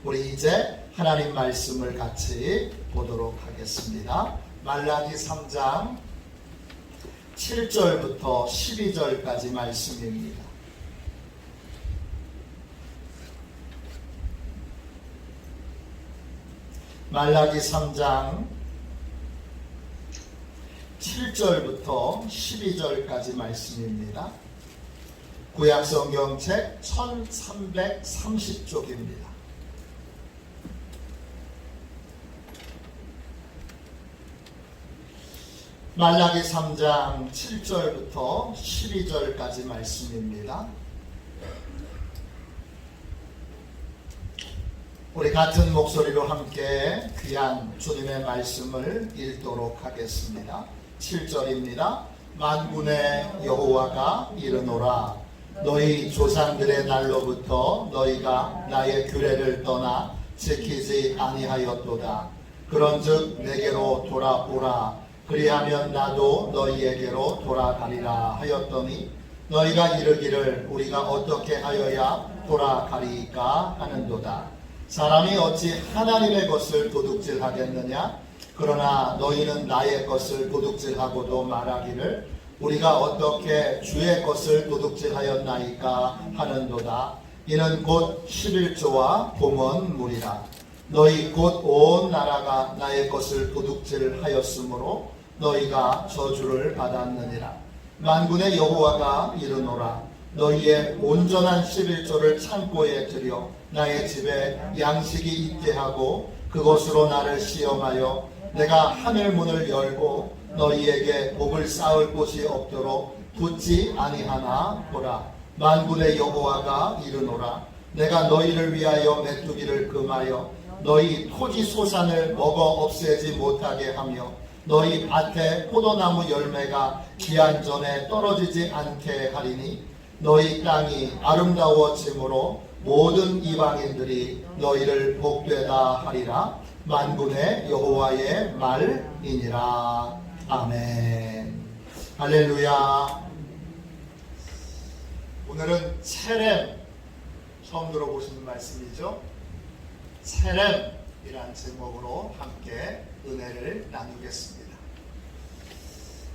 우리 이제 하나님 말씀을 같이 보도록 하겠습니다. 말라기 3장 7절부터 12절까지 말씀입니다. 말라기 3장 7절부터 12절까지 말씀입니다. 구약성경책 1330쪽입니다. 말라기 3장 7절부터 12절까지 말씀입니다. 우리 같은 목소리로 함께 귀한 주님의 말씀을 읽도록 하겠습니다. 7절입니다. 만군의 여호와가 이르노라. 너희 조상들의 날로부터 너희가 나의 규례를 떠나 지키지 아니하였도다. 그런즉 내게로 돌아오라. 그리하면 나도 너희에게로 돌아가리라 하였더니 너희가 이르기를 우리가 어떻게 하여야 돌아가리까 하는도다. 사람이 어찌 하나님의 것을 도둑질하겠느냐? 그러나 너희는 나의 것을 도둑질하고도 말하기를 우리가 어떻게 주의 것을 도둑질하였나이까 하는도다. 이는 곧 11조와 봉헌물이라. 너희 곧 온 나라가 나의 것을 도둑질하였으므로 너희가 저주를 받았느니라. 만군의 여호와가 이르노라. 너희의 온전한 11조를 창고에 들여 나의 집에 양식이 있게 하고 그것으로 나를 시험하여 내가 하늘 문을 열고 너희에게 복을 쌓을 곳이 없도록 붙지 아니하나 보라. 만군의 여호와가 이르노라. 내가 너희를 위하여 메뚜기를 금하여 너희 토지 소산을 먹어 없애지 못하게 하며 너희 밭에 포도나무 열매가 기한 전에 떨어지지 않게 하리니 너희 땅이 아름다워짐으로 모든 이방인들이 너희를 복되다 하리라. 만군의 여호와의 말이니라. 아멘. 할렐루야. 오늘은 체렘, 처음 들어보시는 말씀이죠. 체렘이란 제목으로 함께 은혜를 나누겠습니다.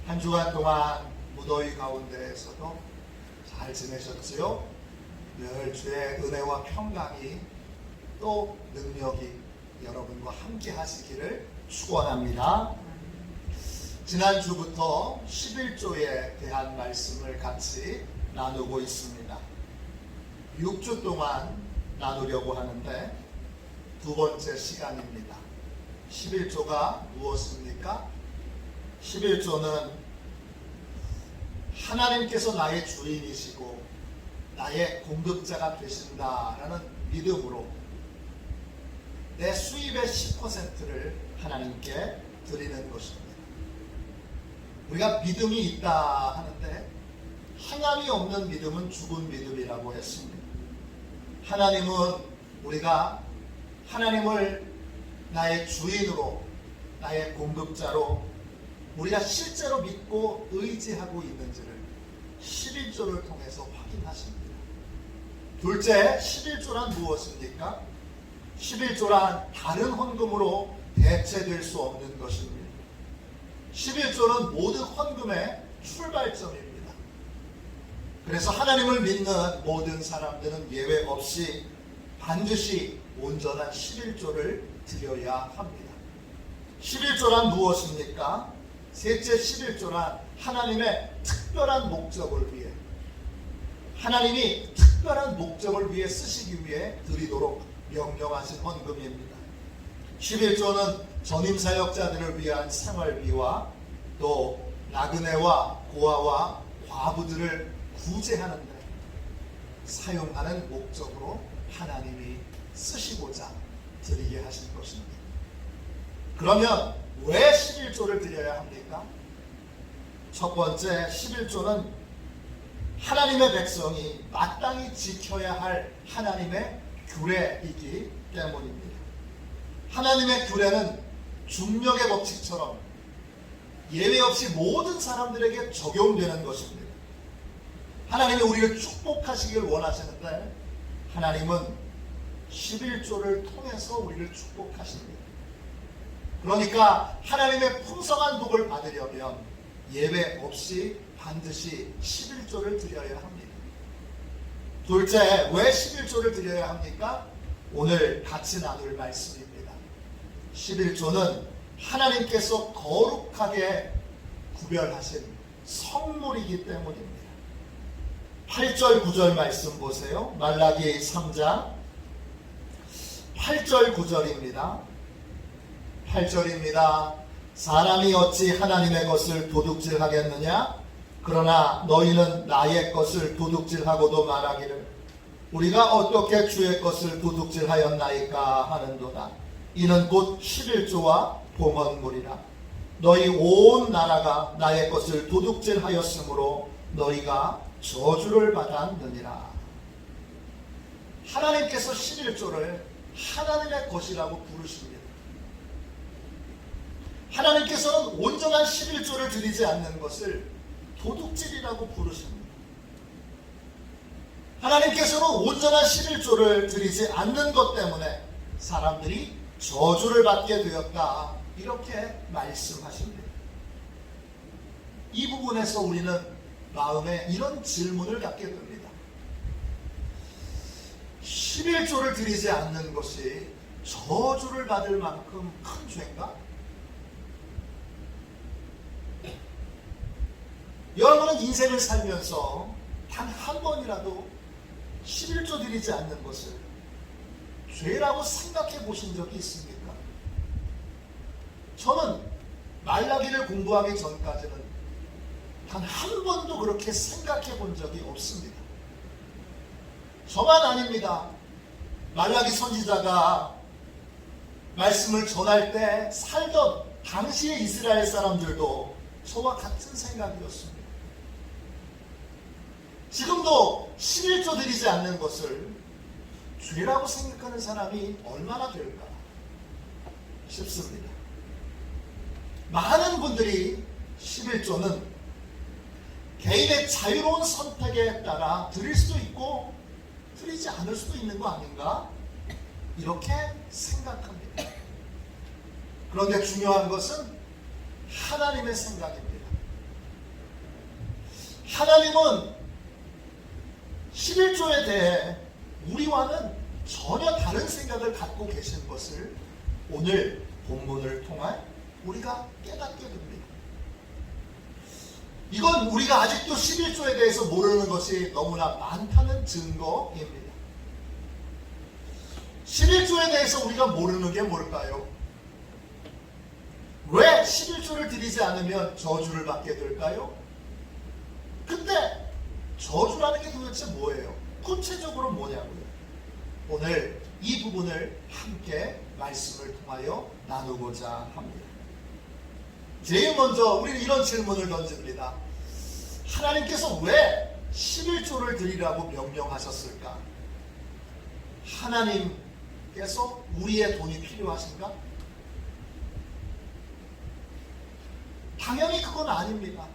한 주간 동안 무더위 가운데에서도 잘 지내셨지요? 늘 주의 은혜와 평강이 또 능력이 여러분과 함께 하시기를 축원합니다. 지난주부터 11조에 대한 말씀을 같이 나누고 있습니다. 6주 동안 나누려고 하는데 두 번째 시간입니다. 11조가 무엇입니까? 11조는 하나님께서 나의 주인이시고 나의 공급자가 되신다라는 믿음으로 내 수입의 10%를 하나님께 드리는 것입니다. 우리가 믿음이 있다 하는데 하나님이 없는 믿음은 죽은 믿음이라고 했습니다. 하나님은 우리가 하나님을 나의 주인으로 나의 공급자로 우리가 실제로 믿고 의지하고 있는지를 11조를 통해서 확인하십니다. 둘째, 11조란 무엇입니까? 11조란 다른 헌금으로 대체될 수 없는 것입니다. 11조는 모든 헌금의 출발점입니다. 그래서 하나님을 믿는 모든 사람들은 예외 없이 반드시 온전한 11조를 드려야 합니다. 11조란 무엇입니까? 셋째 11조란 하나님의 특별한 목적을 위해 하나님이 특별한 목적을 위해 쓰시기 위해 드리도록 명령하신 헌금입니다. 11조는 전임사역자들을 위한 생활비와 또 나그네와 고아와 과부들을 구제하는 데 사용하는 목적으로 하나님이 쓰시고자 드리게 하신 것입니다. 그러면 왜 11조를 드려야 합니까? 첫 번째 11조는 하나님의 백성이 마땅히 지켜야 할 하나님의 규례이기 때문입니다. 하나님의 규례는 중력의 법칙처럼 예외 없이 모든 사람들에게 적용되는 것입니다. 하나님이 우리를 축복하시길 원하시는데 하나님은 11조를 통해서 우리를 축복하십니다. 그러니까 하나님의 풍성한 복을 받으려면 예외 없이 반드시 11조를 드려야 합니다. 둘째, 왜 11조를 드려야 합니까? 오늘 같이 나눌 말씀입니다. 11조는 하나님께서 거룩하게 구별하신 성물이기 때문입니다. 8절 9절 말씀 보세요. 말라기 3장 8절 9절입니다. 8절입니다. 사람이 어찌 하나님의 것을 도둑질하겠느냐? 그러나 너희는 나의 것을 도둑질하고도 말하기를 우리가 어떻게 주의 것을 도둑질하였나이까 하는도다. 이는 곧 11조와 봉헌물이라. 너희 온 나라가 나의 것을 도둑질하였으므로 너희가 저주를 받았느니라. 하나님께서 11조를 하나님의 것이라고 부르십니다. 하나님께서는 온전한 11조를 드리지 않는 것을 도둑질이라고 부르십니다. 하나님께서는 온전한 11조를 드리지 않는 것 때문에 사람들이 저주를 받게 되었다, 이렇게 말씀하십니다. 이 부분에서 우리는 마음에 이런 질문을 갖게 됩니다. 11조를 드리지 않는 것이 저주를 받을 만큼 큰 죄인가? 여러분은 인생을 살면서 단 한 번이라도 11조 드리지 않는 것을 죄라고 생각해 보신 적이 있습니까? 저는 말라기를 공부하기 전까지는 단 한 번도 그렇게 생각해 본 적이 없습니다. 저만 아닙니다. 말라기 선지자가 말씀을 전할 때 살던 당시의 이스라엘 사람들도 저와 같은 생각이었습니다. 지금도 11조 드리지 않는 것을 죄라고 생각하는 사람이 얼마나 될까 싶습니다. 많은 분들이 11조는 개인의 자유로운 선택에 따라 드릴 수도 있고 드리지 않을 수도 있는 거 아닌가? 이렇게 생각합니다. 그런데 중요한 것은 하나님의 생각입니다. 하나님은 11조에 대해 우리와는 전혀 다른 생각을 갖고 계신 것을 오늘 본문을 통해 우리가 깨닫게 됩니다. 이건 우리가 아직도 11조에 대해서 모르는 것이 너무나 많다는 증거입니다. 11조에 대해서 우리가 모르는 게 뭘까요? 왜 11조를 드리지 않으면 저주를 받게 될까요? 근데 저주라는 게 도대체 뭐예요? 구체적으로 뭐냐고요? 오늘 이 부분을 함께 말씀을 통하여 나누고자 합니다. 제일 먼저 우리는 이런 질문을 던집니다. 하나님께서 왜 11조를 드리라고 명령하셨을까? 하나님께서 우리의 돈이 필요하신가? 당연히 그건 아닙니다.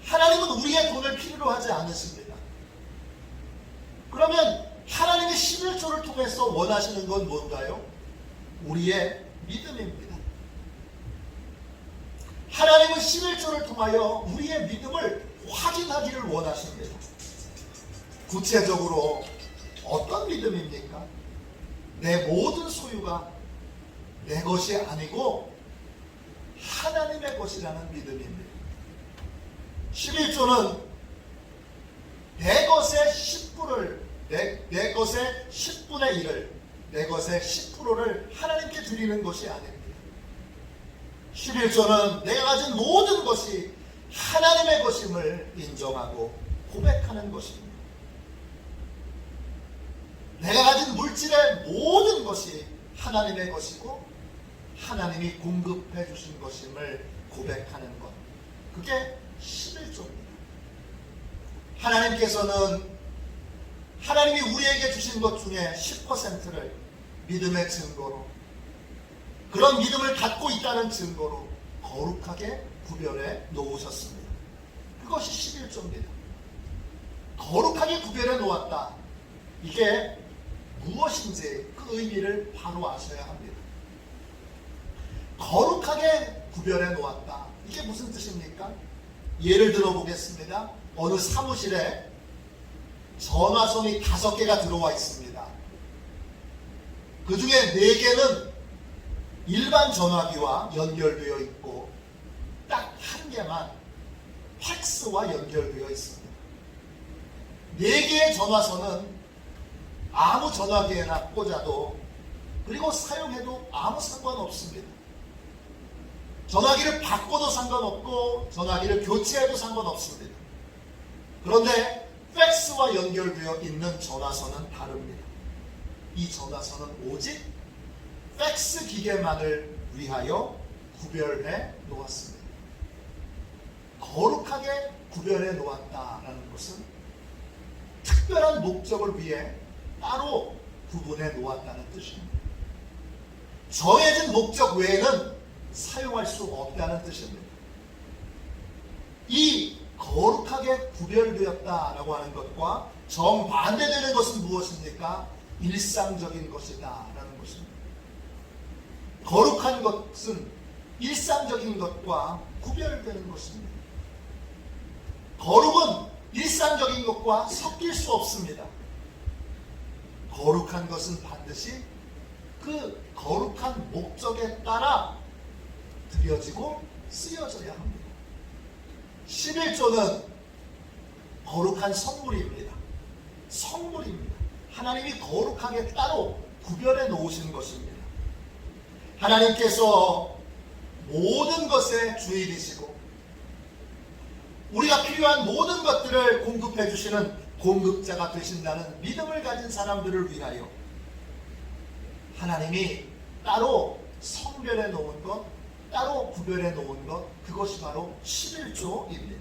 하나님은 우리의 돈을 필요로 하지 않으십니다. 그러면 하나님이 11조를 통해서 원하시는 건 뭔가요? 우리의 믿음입니다. 하나님은 11조를 통하여 우리의 믿음을 확인하기를 원하십니다. 구체적으로 어떤 믿음입니까? 내 모든 소유가 내 것이 아니고 하나님의 것이라는 믿음입니다. 11조는 내 것의 10%를 내 것의 10분의 1을 내 것의 10%를 하나님께 드리는 것이 아닙니다. 11조는 내가 가진 모든 것이 하나님의 것임을 인정하고 고백하는 것입니다. 내가 가진 물질의 모든 것이 하나님의 것이고 하나님이 공급해 주신 것임을 고백하는 것, 그게 11조입니다. 하나님께서는 하나님이 우리에게 주신 것 중에 10%를 믿음의 증거로, 그런 믿음을 갖고 있다는 증거로 거룩하게 구별해 놓으셨습니다. 그것이 11조입니다. 거룩하게 구별해 놓았다. 이게 무엇인지 그 의미를 바로 아셔야 합니다. 거룩하게 구별해 놓았다. 이게 무슨 뜻입니까? 예를 들어 보겠습니다. 어느 사무실에 전화선이 5개가 들어와 있습니다. 그 중에 4개는 일반 전화기와 연결되어 있고 딱 1개만 팩스와 연결되어 있습니다. 4개의 전화선은 아무 전화기에나 꽂아도 그리고 사용해도 아무 상관없습니다. 전화기를 바꿔도 상관없고 전화기를 교체해도 상관없습니다. 그런데 팩스와 연결되어 있는 전화선은 다릅니다. 이 전화선은 오직 팩스 기계만을 위하여 구별해 놓았습니다. 거룩하게 구별해 놓았다라는 것은 특별한 목적을 위해 따로 구분해 놓았다는 뜻입니다. 정해진 목적 외에는 사용할 수 없다는 뜻입니다. 이 거룩하게 구별되었다라고 하는 것과 정반대되는 것은 무엇입니까? 일상적인 것이다 라는 것입니다. 거룩한 것은 일상적인 것과 구별되는 것입니다. 거룩은 일상적인 것과 섞일 수 없습니다. 거룩한 것은 반드시 그 거룩한 목적에 따라 드려지고 쓰여져야 합니다. 11조는 거룩한 선물입니다. 선물입니다. 하나님이 거룩하게 따로 구별해 놓으신 것입니다. 하나님께서 모든 것의 주인이시고 우리가 필요한 모든 것들을 공급해 주시는 공급자가 되신다는 믿음을 가진 사람들을 위하여 하나님이 따로 성별해 놓은 것, 따로 구별해 놓은 것, 그것이 바로 11조입니다.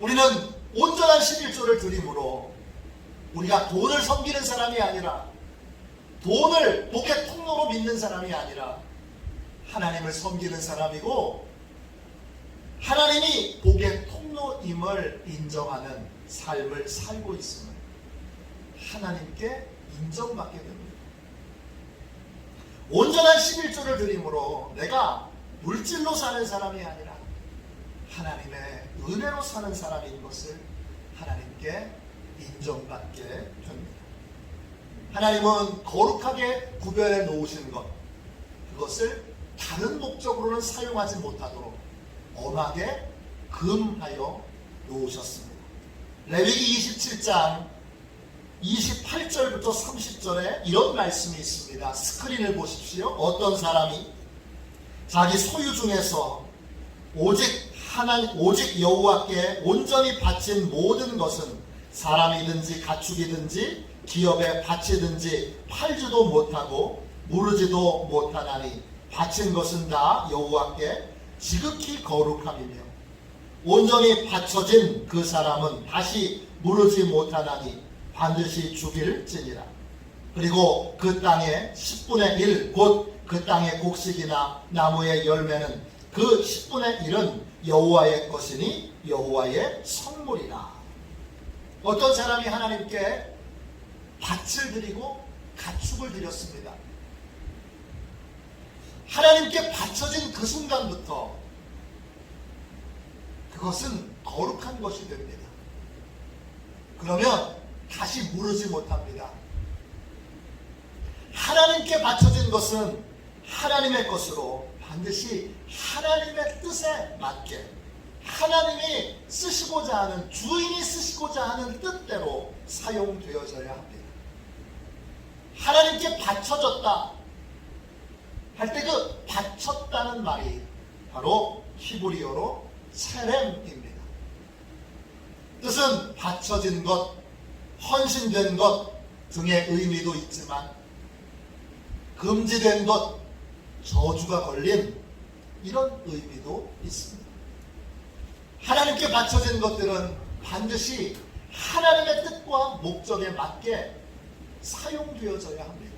우리는 온전한 11조를 드림으로 우리가 돈을 섬기는 사람이 아니라 돈을 복의 통로로 믿는 사람이 아니라 하나님을 섬기는 사람이고 하나님이 복의 통로임을 인정하는 삶을 살고 있음을 하나님께 인정받게 됩니다. 온전한 11조를 드림으로 내가 물질로 사는 사람이 아니라 하나님의 은혜로 사는 사람인 것을 하나님께 인정받게 됩니다. 하나님은 거룩하게 구별해 놓으신 것, 그것을 다른 목적으로는 사용하지 못하도록 엄하게 금하여 놓으셨습니다. 레위기 27장 28절부터 30절에 이런 말씀이 있습니다. 스크린을 보십시오. 어떤 사람이 자기 소유 중에서 오직 여호와께 온전히 바친 모든 것은 사람이든지 가축이든지 기업에 바치든지 팔지도 못하고 무르지도 못하나니 바친 것은 다 여호와께 지극히 거룩함이며 온전히 바쳐진 그 사람은 다시 무르지 못하나니 반드시 죽일지니라. 그리고 그 땅의 10분의 1 곧 그 땅의 곡식이나 나무의 열매는 그 10분의 1은 여호와의 것이니 여호와의 선물이라. 어떤 사람이 하나님께 밭을 드리고 가축을 드렸습니다. 하나님께 바쳐진 그 순간부터 그것은 거룩한 것이 됩니다. 그러면 다시 무르지 못합니다. 하나님께 바쳐진 것은 하나님의 것으로 반드시 하나님의 뜻에 맞게 하나님이 쓰시고자 하는, 주인이 쓰시고자 하는 뜻대로 사용되어져야 합니다. 하나님께 바쳐졌다 할 때 그 바쳤다는 말이 바로 히브리어로 체렘입니다. 뜻은 바쳐진 것, 헌신된 것 등의 의미도 있지만 금지된 것, 저주가 걸린 이런 의미도 있습니다. 하나님께 바쳐진 것들은 반드시 하나님의 뜻과 목적에 맞게 사용되어져야 합니다.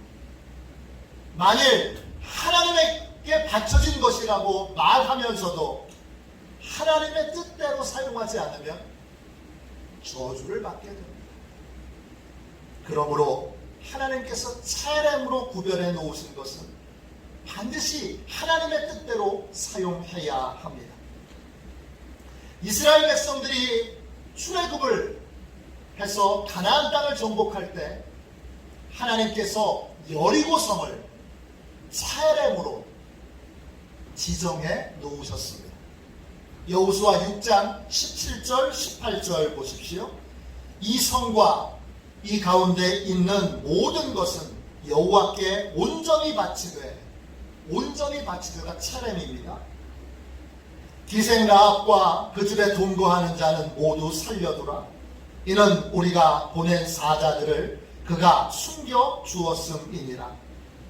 만일 하나님에게 바쳐진 것이라고 말하면서도 하나님의 뜻대로 사용하지 않으면 저주를 받게 됩니다. 그러므로 하나님께서 차례로 구별해 놓으신 것은 반드시 하나님의 뜻대로 사용해야 합니다. 이스라엘 백성들이 출애굽을 해서 가나안 땅을 정복할 때 하나님께서 여리고성을 차례로 지정해 놓으셨습니다. 여호수아 6장 17절 18절 보십시오. 이 성과 이 가운데 있는 모든 것은 여호와께 온전히 바치되가 차렘입니다. 기생 라합과 그 집에 동거하는 자는 모두 살려두라. 이는 우리가 보낸 사자들을 그가 숨겨 주었음이니라.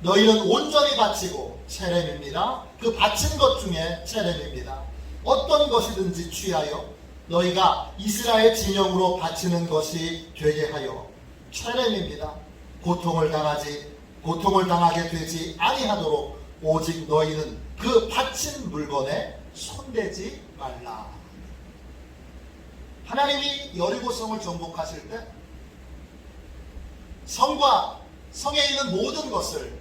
너희는 온전히 바치고 차렘입니다. 그 바친 것 중에 차렘입니다. 어떤 것이든지 취하여 너희가 이스라엘 진영으로 바치는 것이 되게 하여 차렘입니다. 고통을 당하게 되지 아니하도록 오직 너희는 그 바친 물건에 손대지 말라. 하나님이 여리고성을 정복하실 때 성과 성에 있는 모든 것을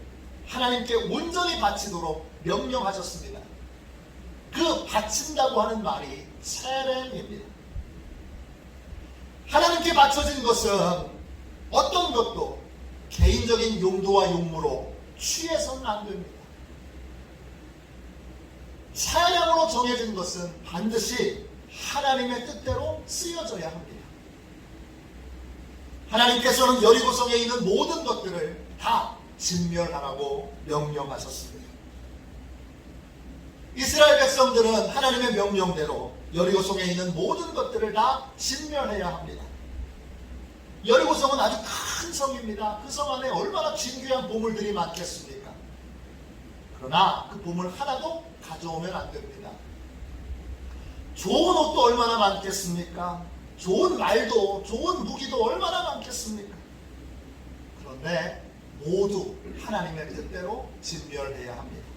하나님께 온전히 바치도록 명령하셨습니다. 그 바친다고 하는 말이 차렘입니다. 하나님께 바쳐진 것은 어떤 것도 개인적인 용도와 용무로 취해서는 안 됩니다. 차량으로 정해진 것은 반드시 하나님의 뜻대로 쓰여져야 합니다. 하나님께서는 여리고성에 있는 모든 것들을 다 진멸하라고 명령하셨습니다. 이스라엘 백성들은 하나님의 명령대로 여리고성에 있는 모든 것들을 다 진멸해야 합니다. 여리고성은 아주 큰 성입니다. 그 성 안에 얼마나 진귀한 보물들이 많겠습니까? 그러나 그 보물 하나도 가져오면 안 됩니다. 좋은 옷도 얼마나 많겠습니까? 좋은 말도, 좋은 무기도 얼마나 많겠습니까? 그런데 모두 하나님의 뜻대로 진멸해야 합니다.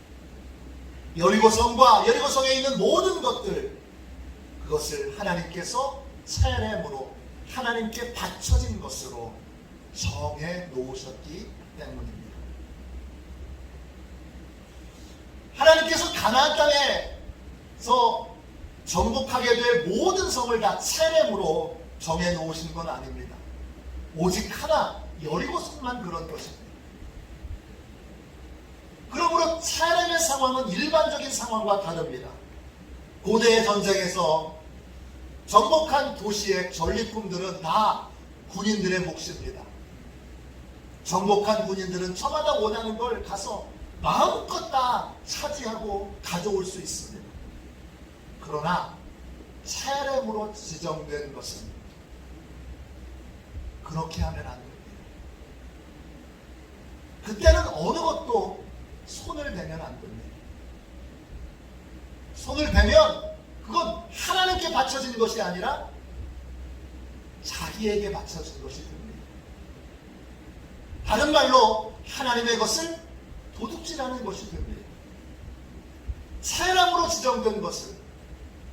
여리고성과 여리고성에 있는 모든 것들, 그것을 하나님께서 차례로 하나님께 바쳐진 것으로 정해 놓으셨기 때문입니다. 하나님께서 가나안 땅에서 정복하게 될 모든 성을 다 차례로 정해 놓으신 건 아닙니다. 오직 하나, 여리고성만 그런 것입니다. 그러므로 차례의 상황은 일반적인 상황과 다릅니다. 고대의 전쟁에서 정복한 도시의 전리품들은 다 군인들의 몫입니다. 정복한 군인들은 저마다 원하는 걸 가서 마음껏 다 차지하고 가져올 수 있습니다. 그러나 차례로 지정된 것은 그렇게 하면 안 됩니다. 그때는 어느 것도 손을 대면 안 됩니다. 손을 대면 그건 하나님께 바쳐진 것이 아니라 자기에게 바쳐진 것이 됩니다. 다른 말로 하나님의 것을 도둑질하는 것이 됩니다. 차량으로 지정된 것은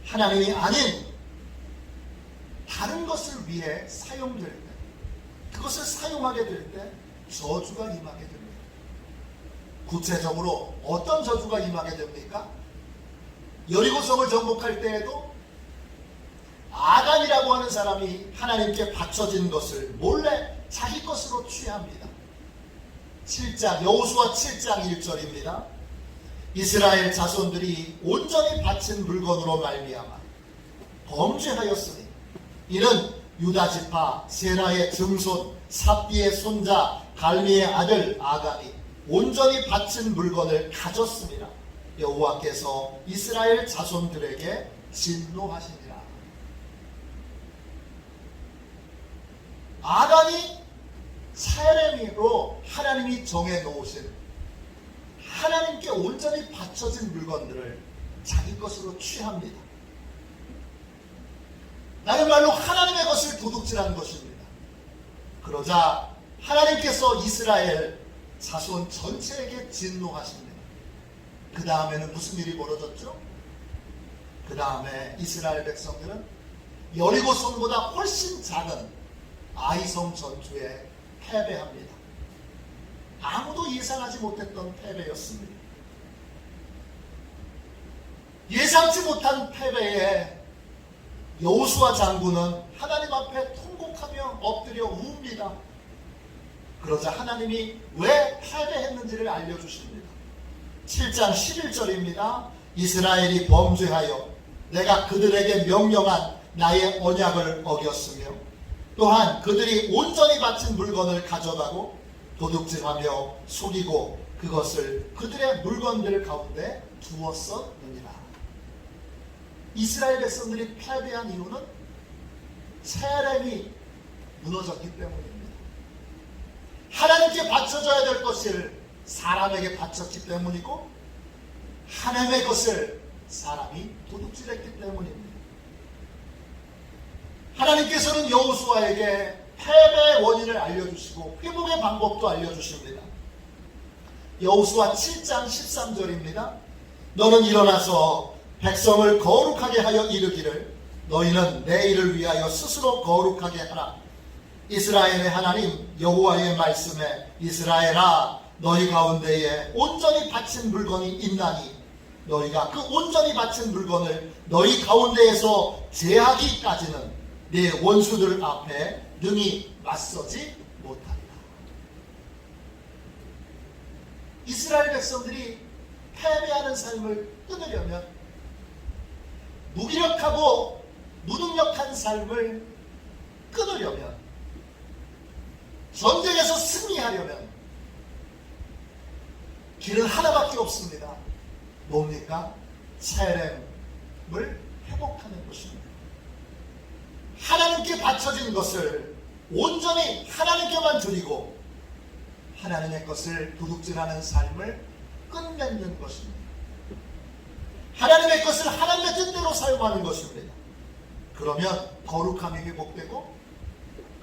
하나님이 아닌 다른 것을 위해 사용될 때, 그것을 사용하게 될 때 저주가 임하게 됩니다. 구체적으로 어떤 저주가 임하게 됩니까? 여리고성을 정복할 때에도 아간이라고 하는 사람이 하나님께 바쳐진 것을 몰래 자기 것으로 취합니다. 7장, 여호수아 7장 1절입니다. 이스라엘 자손들이 온전히 바친 물건으로 말미암아 범죄하였으니 이는 유다 지파 세라의 증손 삽비의 손자 갈미의 아들 아간이 온전히 바친 물건을 가졌습니다. 여호와께서 이스라엘 자손들에게 진노하시니라. 아간이 차례미로 하나님이 정해놓으신 하나님께 온전히 바쳐진 물건들을 자기 것으로 취합니다. 다른 말로 하나님의 것을 도둑질한 것입니다. 그러자 하나님께서 이스라엘 자손 전체에게 진노하십니다. 그 다음에는 무슨 일이 벌어졌죠? 그 다음에 이스라엘 백성들은 여리고성보다 훨씬 작은 아이성 전투에 패배합니다. 아무도 예상하지 못했던 패배였습니다. 예상치 못한 패배에 여호수아 장군은 하나님 앞에 통곡하며 엎드려 웁니다. 그러자 하나님이 왜 패배했는지를 알려주십니다. 7장 11절입니다. 이스라엘이 범죄하여 내가 그들에게 명령한 나의 언약을 어겼으며 또한 그들이 온전히 바친 물건을 가져가고 도둑질하며 속이고 그것을 그들의 물건들 가운데 두었었느니라. 이스라엘 백성들이 패배한 이유는 cherem이 무너졌기 때문입니다. 하나님께 바쳐져야 될 것을 사람에게 바쳤기 때문이고 하나님의 것을 사람이 도둑질했기 때문입니다. 하나님께서는 여호수아에게 패배의 원인을 알려주시고 회복의 방법도 알려주십니다. 여호수아 7장 13절입니다. 너는 일어나서 백성을 거룩하게 하여 이르기를 너희는 내 일을 위하여 스스로 거룩하게 하라. 이스라엘의 하나님 여호와의 말씀에 이스라엘아 너희 가운데에 온전히 바친 물건이 있나니 너희가 그 온전히 바친 물건을 너희 가운데에서 제하기까지는 네 원수들 앞에 능히 맞서지 못하리라. 이스라엘 백성들이 패배하는 삶을 끊으려면 무기력하고 무능력한 삶을 끊으려면 전쟁에서 승리하려면 길은 하나밖에 없습니다. 뭡니까? cherem을 회복하는 것입니다. 하나님께 바쳐진 것을 온전히 하나님께만 드리고 하나님의 것을 도둑질하는 삶을 끝맺는 것입니다. 하나님의 것을 하나님의 뜻대로 사용하는 것입니다. 그러면 거룩함이 회복되고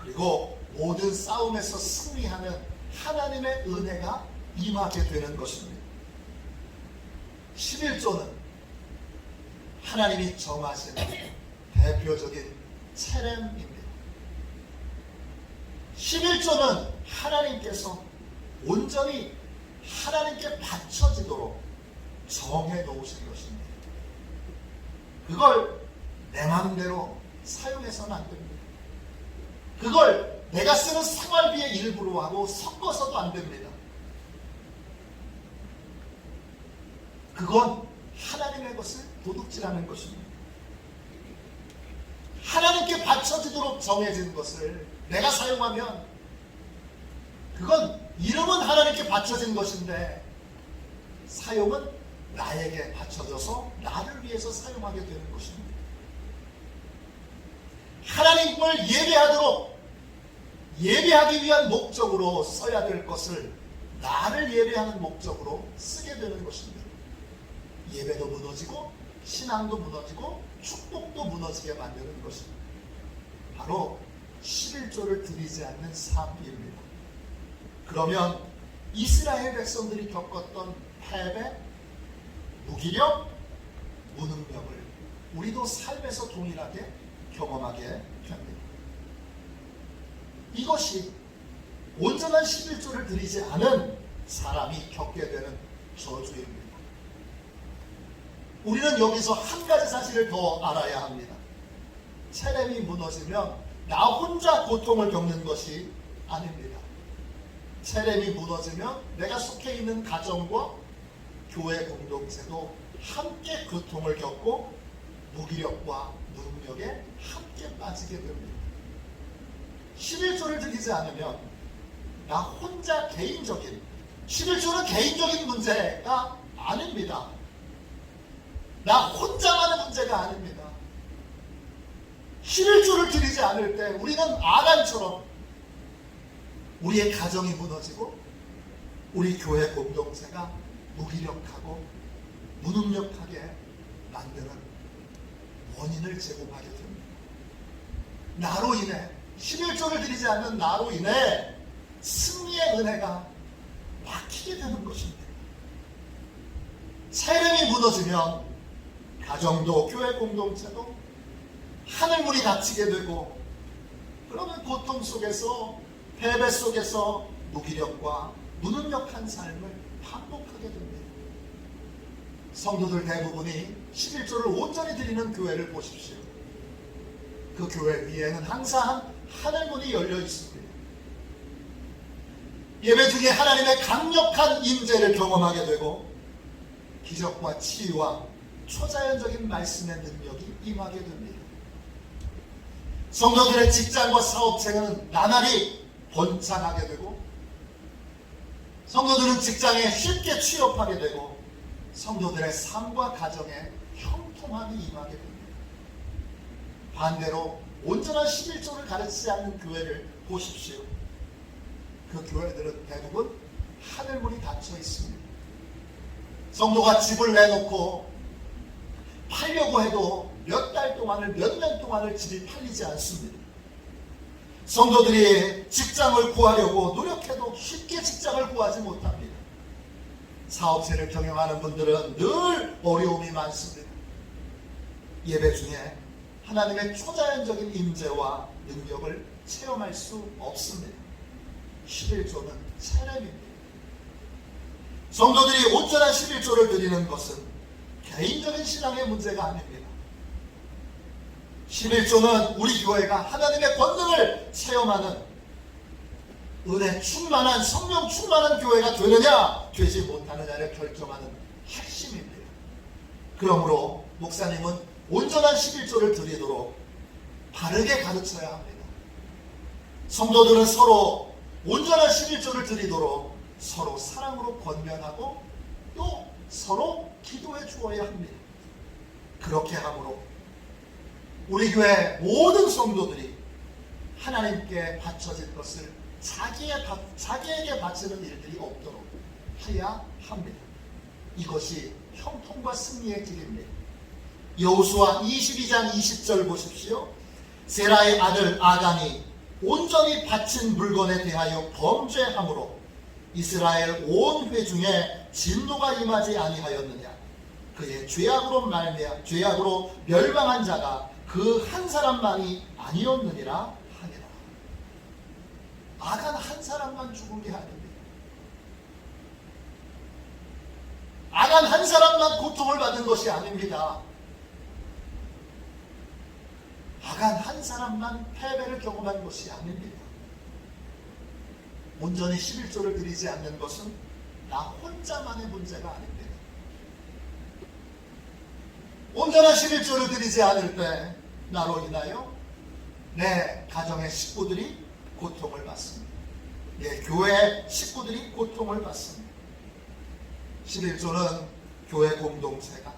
그리고 모든 싸움에서 승리하는 하나님의 은혜가 임하게 되는 것입니다. 11조는 하나님이 정하신 대표적인 cherem입니다. 11조는 하나님께서 온전히 하나님께 바쳐지도록 정해 놓으신 것입니다. 그걸 내 마음대로 사용해서는 안 됩니다. 그걸 내가 쓰는 생활비의 일부로 하고 섞어서도 안 됩니다. 그건 하나님의 것을 도둑질하는 것입니다. 하나님께 바쳐지도록 정해진 것을 내가 사용하면 그건 이름은 하나님께 바쳐진 것인데 사용은 나에게 바쳐져서 나를 위해서 사용하게 되는 것입니다. 하나님을 예배하기 위한 목적으로 써야 될 것을 나를 예배하는 목적으로 쓰게 되는 것입니다. 예배도 무너지고 신앙도 무너지고 축복도 무너지게 만드는 것입니다. 바로 11조를 드리지 않는 삶입니다. 그러면 이스라엘 백성들이 겪었던 패배, 무기력, 무능력을 우리도 삶에서 동일하게 경험하게 됩니다. 이것이 온전한 11조를 드리지 않은 사람이 겪게 되는 저주입니다. 우리는 여기서 한 가지 사실을 더 알아야 합니다. cherem이 무너지면 나 혼자 고통을 겪는 것이 아닙니다. cherem이 무너지면 내가 속해 있는 가정과 교회 공동체도 함께 고통을 겪고 무기력과 무능력에 함께 빠지게 됩니다. 11조를 드리지 않으면 나 혼자 11조는 개인적인 문제가 아닙니다. 나 혼자만의 문제가 아닙니다. 11조를 드리지 않을 때 우리는 아간처럼 우리의 가정이 무너지고 우리 교회 공동체가 무기력하고 무능력하게 만드는 원인을 제공하게 됩니다. 나로 인해 11조를 드리지 않는 나로 인해 승리의 은혜가 막히게 되는 것입니다. cherem이 무너지면 가정도 교회 공동체도 하늘문이 닫히게 되고 그러면 고통 속에서 패배 속에서 무기력과 무능력한 삶을 반복하게 됩니다. 성도들 대부분이 11조를 온전히 드리는 교회를 보십시오. 그 교회 위에는 항상 하늘문이 열려 있습니다. 예배 중에 하나님의 강력한 임재를 경험하게 되고 기적과 치유와 초자연적인 말씀의 능력이 임하게 됩니다. 성도들의 직장과 사업체는 나날이 번창하게 되고 성도들은 직장에 쉽게 취업하게 되고 성도들의 삶과 가정에 형통함이 임하게 됩니다. 반대로 온전한 11조를 가르치지 않는 교회를 보십시오. 그 교회들은 대부분 하늘문이 닫혀 있습니다. 성도가 집을 내놓고 팔려고 해도 몇 달 동안을, 몇 년 동안을 집이 팔리지 않습니다. 성도들이 직장을 구하려고 노력해도 쉽게 직장을 구하지 못합니다. 사업체를 경영하는 분들은 늘 어려움이 많습니다. 예배 중에 하나님의 초자연적인 임재와 능력을 체험할 수 없습니다. 11조는 체념입니다. 성도들이 온전한 11조를 드리는 것은 개인적인 신앙의 문제가 아닙니다. 11조는 우리 교회가 하나님의 권능을 체험하는 은혜 충만한, 성령 충만한 교회가 되느냐 되지 못하느냐를 결정하는 핵심입니다. 그러므로 목사님은 온전한 11조를 드리도록 바르게 가르쳐야 합니다. 성도들은 서로 온전한 11조를 드리도록 서로 사랑으로 권면하고 또 서로 기도해 주어야 합니다. 그렇게 함으로 우리 교회 모든 성도들이 하나님께 바쳐질 것을 자기에게 바치는 일들이 없도록 해야 합니다. 이것이 형통과 승리의 길입니다. 여호수아 22장 20절 보십시오. 세라의 아들 아간이 온전히 바친 물건에 대하여 범죄함으로 이스라엘 온 회중에 진노가 임하지 아니하였느냐. 그의 죄악으로 멸망한 자가 그 한 사람만이 아니었느니라 하니라. 아간 한 사람만 죽은 게 아닙니다. 아간 한 사람만 고통을 받은 것이 아닙니다. 아간 한 사람만 패배를 경험한 것이 아닙니다. 온전히 11조를 드리지 않는 것은 나 혼자만의 문제가 아닙니다. 온전한 11조를 드리지 않을 때 나로 인하여 내 가정의 식구들이 고통을 받습니다. 내 교회 식구들이 고통을 받습니다. 11조는 교회 공동체가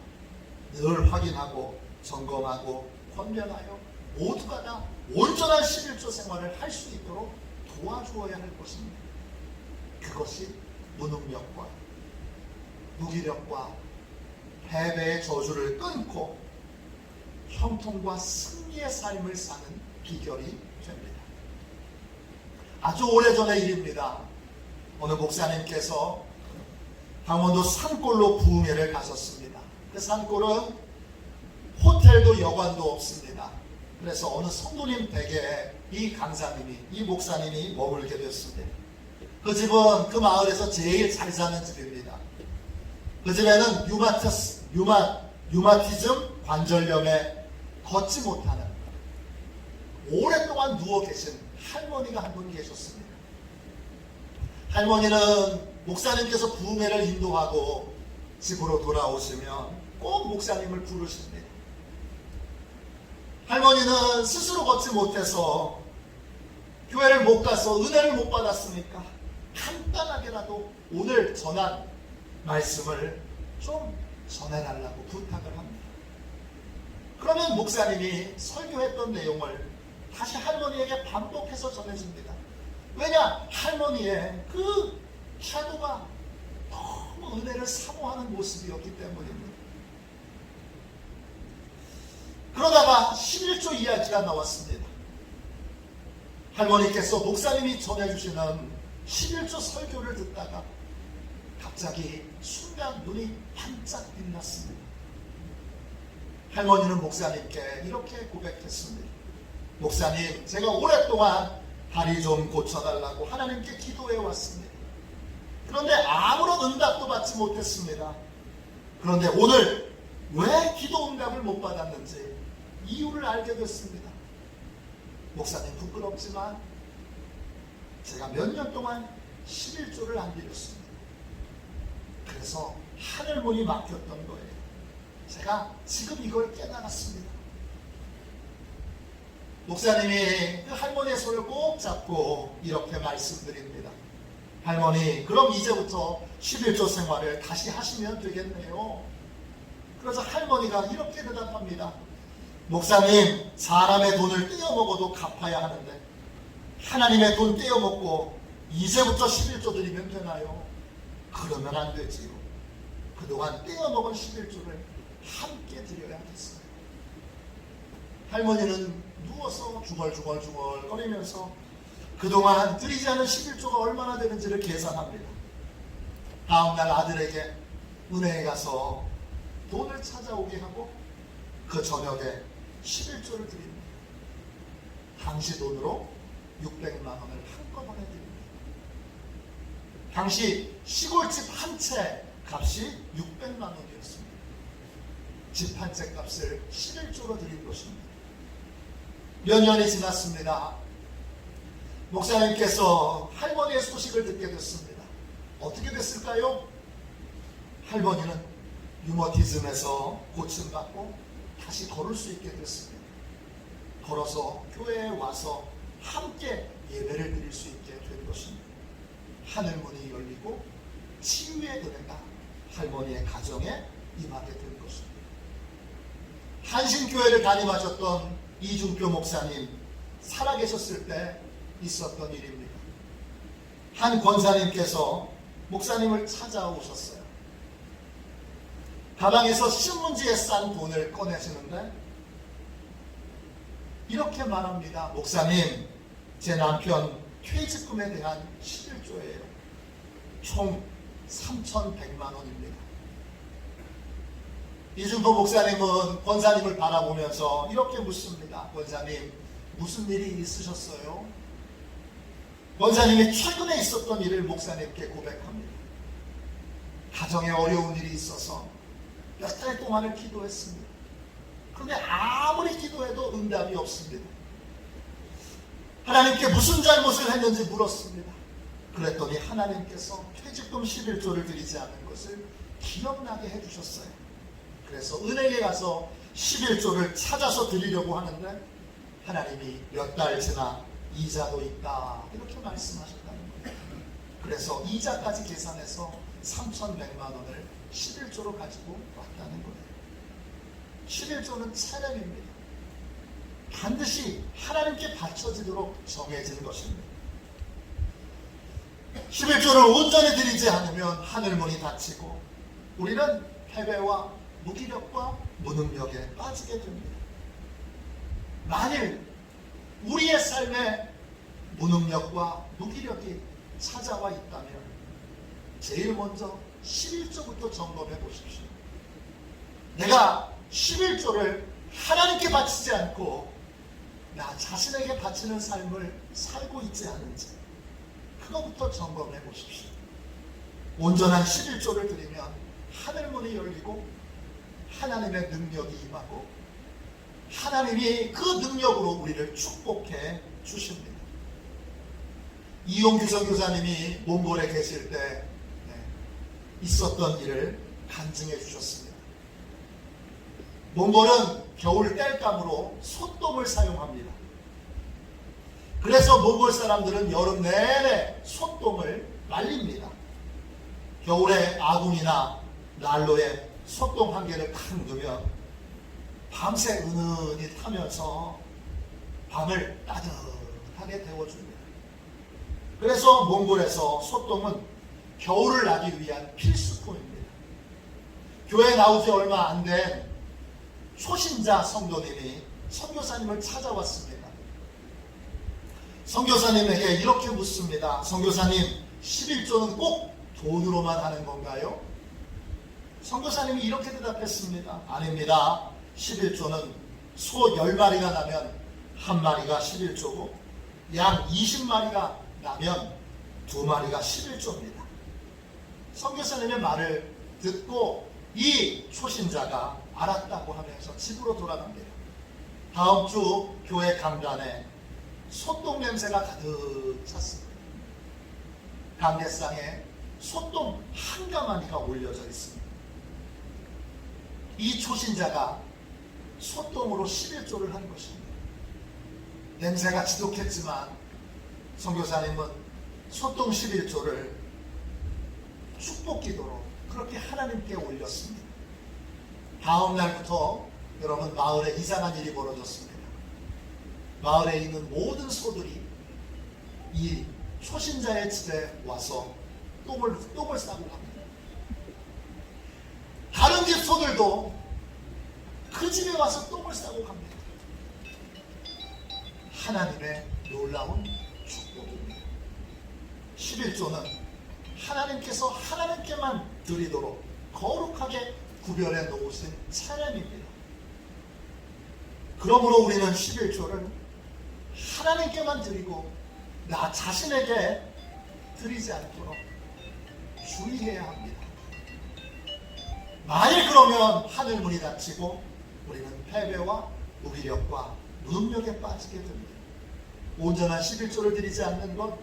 늘 확인하고 점검하고 권면하여 모두가 다 온전한 11조 생활을 할 수 있도록 도와주어야 할 것입니다. 그것이 무능력과 무기력과 패배의 저주를 끊고 형통과 승리의 삶을 사는 비결이 됩니다. 아주 오래전의 일입니다. 어느 목사님께서 강원도 산골로 부흥회를 가셨습니다. 그 산골은 호텔도 여관도 없습니다. 그래서 어느 성도님 댁에 이 강사님이, 이 목사님이 머물게 되었습니다. 그 집은 그 마을에서 제일 잘 사는 집입니다. 그 집에는 류마티즘 관절염에 걷지 못하는 오랫동안 누워 계신 할머니가 한 분 계셨습니다. 할머니는 목사님께서 부흥회를 인도하고 집으로 돌아오시면 꼭 목사님을 부르십니다. 할머니는 스스로 걷지 못해서 교회를 못 가서 은혜를 못 받았으니까 간단하게라도 오늘 전한 말씀을 좀 전해달라고 부탁을 합니다. 그러면 목사님이 설교했던 내용을 다시 할머니에게 반복해서 전해줍니다. 왜냐? 할머니의 그 태도가 너무 은혜를 사모하는 모습이었기 때문입니다. 그러다가 11조 이야기가 나왔습니다. 할머니께서 목사님이 전해주시는 11조 설교를 듣다가 갑자기 순간 눈이 반짝 빛났습니다. 할머니는 목사님께 이렇게 고백했습니다. 목사님, 제가 오랫동안 다리 좀 고쳐달라고 하나님께 기도해 왔습니다. 그런데 아무런 응답도 받지 못했습니다. 그런데 오늘 왜 기도 응답을 못 받았는지 이유를 알게 됐습니다. 목사님 부끄럽지만 제가 몇 년 동안 11조를 안 드렸습니다. 그래서 하늘문이 막혔던 거예요. 제가 지금 이걸 깨달았습니다. 목사님이 그 할머니의 손을 꼭 잡고 이렇게 말씀드립니다. 할머니, 그럼 이제부터 11조 생활을 다시 하시면 되겠네요. 그래서 할머니가 이렇게 대답합니다. 목사님, 사람의 돈을 떼어먹어도 갚아야 하는데 하나님의 돈 떼어먹고 이제부터 11조 드리면 되나요? 그러면 안 되지요. 그동안 떼어먹은 11조를 함께 드려야겠어요. 할머니는 누워서 중얼중얼 거리면서 그동안 드리지 않은 11조가 얼마나 되는지를 계산합니다. 다음날 아들에게 은행에 가서 돈을 찾아오게 하고 그 저녁에 11조를 드립니다. 당시 돈으로 600만 원을 한꺼번에 드립니다. 당시 시골집 한 채 값이 600만 원이었습니다. 집 한 채 값을 11조로 드린 것입니다. 몇 년이 지났습니다. 목사님께서 할머니의 소식을 듣게 됐습니다. 어떻게 됐을까요? 할머니는 류머티즘에서 고침받고 다시 걸을 수 있게 됐습니다. 걸어서 교회에 와서 함께 예배를 드릴 수 있게 된 것입니다. 하늘문이 열리고 치유의 은혜가 할머니의 가정에 임하게 된 것입니다. 한신교회를 담임하셨던 이중표 목사님 살아계셨을 때 있었던 일입니다. 한 권사님께서 목사님을 찾아오셨어요. 가방에서 신문지에 싼 돈을 꺼내시는데 이렇게 말합니다. 목사님, 제 남편 퇴직금에 대한 11조예요. 총 3,100만 원입니다. 이중도 목사님은 권사님을 바라보면서 이렇게 묻습니다. 권사님, 무슨 일이 있으셨어요? 권사님이 최근에 있었던 일을 목사님께 고백합니다. 가정에 어려운 일이 있어서 몇 달 동안을 기도했습니다. 그런데 아무리 기도해도 응답이 없습니다. 하나님께 무슨 잘못을 했는지 물었습니다. 그랬더니 하나님께서 퇴직금 11조를 드리지 않은 것을 기억나게 해주셨어요. 그래서 은행에 가서 11조를 찾아서 드리려고 하는데 하나님이 몇 달 지나 이자도 있다 이렇게 말씀하셨다는 거예요. 그래서 이자까지 계산해서 3,100만 원을 11조로 가지고 왔다는 거예요. 11조는 차량입니다. 반드시 하나님께 바쳐지도록 정해진 것입니다. 11조를 온전히 드리지 않으면 하늘문이 닫히고 우리는 패배와 무기력과 무능력에 빠지게 됩니다. 만일 우리의 삶에 무능력과 무기력이 찾아와 있다면 제일 먼저 11조부터 점검해 보십시오. 내가 11조를 하나님께 바치지 않고 나 자신에게 바치는 삶을 살고 있지 않은지 그거부터 점검해 보십시오. 온전한 11조를 드리면 하늘문이 열리고 하나님의 능력이 임하고 하나님이 그 능력으로 우리를 축복해 주십니다. 이용규 선교사님이 몽골에 계실 때 있었던 일을 간증해 주셨습니다. 몽골은 겨울 땔감으로 솥돔을 사용합니다. 그래서 몽골 사람들은 여름 내내 솥돔을 말립니다. 겨울에 아궁이나 난로에 솥돔 한 개를 탁 넣으면 밤새 은은히 타면서 밤을 따뜻하게 데워줍니다. 그래서 몽골에서 솥돔은 겨울을 나기 위한 필수품입니다. 교회에 나오지 얼마 안 된 초신자 성도님이 선교사님을 찾아왔습니다. 선교사님에게 이렇게 묻습니다. 선교사님, 11조는 꼭 돈으로만 하는 건가요? 선교사님이 이렇게 대답했습니다. 아닙니다. 11조는 소 10마리가 나면 1마리가 11조고 양 20마리가 나면 2마리가 11조입니다. 선교사님의 말을 듣고 이 초신자가 알았다고 하면서 집으로 돌아갑니다. 다음 주 교회 강단에 소똥 냄새가 가득 찼습니다. 강대상에 소똥 한 가마니가 올려져 있습니다. 이 초신자가 소똥으로 11조를 한 것입니다. 냄새가 지독했지만 선교사님은 소똥 11조를 축복기도로 그렇게 하나님께 올렸습니다. 다음 날부터 여러분 마을에 이상한 일이 벌어졌습니다. 마을에 있는 모든 소들이 이 초신자의 집에 와서 똥을 싸고 갑니다. 다른 집 소들도 그 집에 와서 똥을 싸고 갑니다. 하나님의 놀라운 축복입니다. 11조는 하나님께서 하나님께만 드리도록 거룩하게 구별해 놓으신 차량입니다. 그러므로 우리는 11조를 하나님께만 드리고 나 자신에게 드리지 않도록 주의해야 합니다. 만일 그러면 하늘문이 닫히고 우리는 패배와 무기력과 무능력에 빠지게 됩니다. 온전한 11조를 드리지 않는 것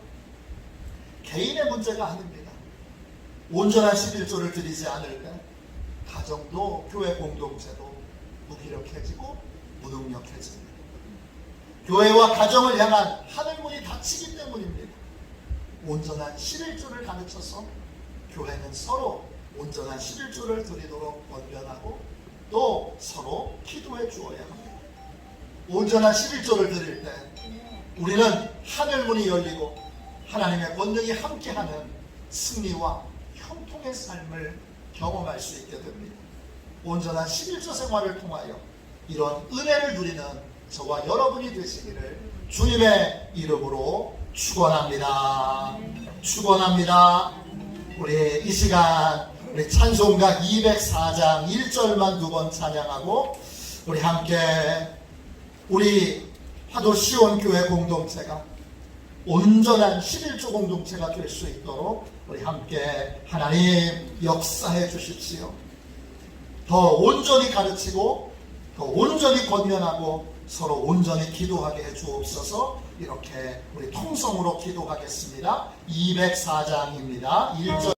개인의 문제가 아닙니다. 온전한 11조를 드리지 않을 때 가정도 교회 공동체도 무기력해지고 무능력해집니다. 교회와 가정을 향한 하늘문이 닫히기 때문입니다. 온전한 11조를 가르쳐서 교회는 서로 온전한 11조를 드리도록 권면하고 또 서로 기도해 주어야 합니다. 온전한 11조를 드릴 때 우리는 하늘문이 열리고 하나님의 권능이 함께하는 승리와 형통의 삶을 경험할 수 있게 됩니다. 온전한 11조 생활을 통하여 이런 은혜를 누리는 저와 여러분이 되시기를 주님의 이름으로 축원합니다. 축원합니다. 우리 이 시간 우리 찬송가 204장 1절만 두 번 찬양하고 우리 함께 우리 화도 시온교회 공동체가 온전한 11조 공동체가 될 수 있도록 우리 함께 하나님 역사해 주십시오. 더 온전히 가르치고 더 온전히 권면하고 서로 온전히 기도하게 해 주옵소서. 이렇게 우리 통성으로 기도하겠습니다. 204장입니다. 1절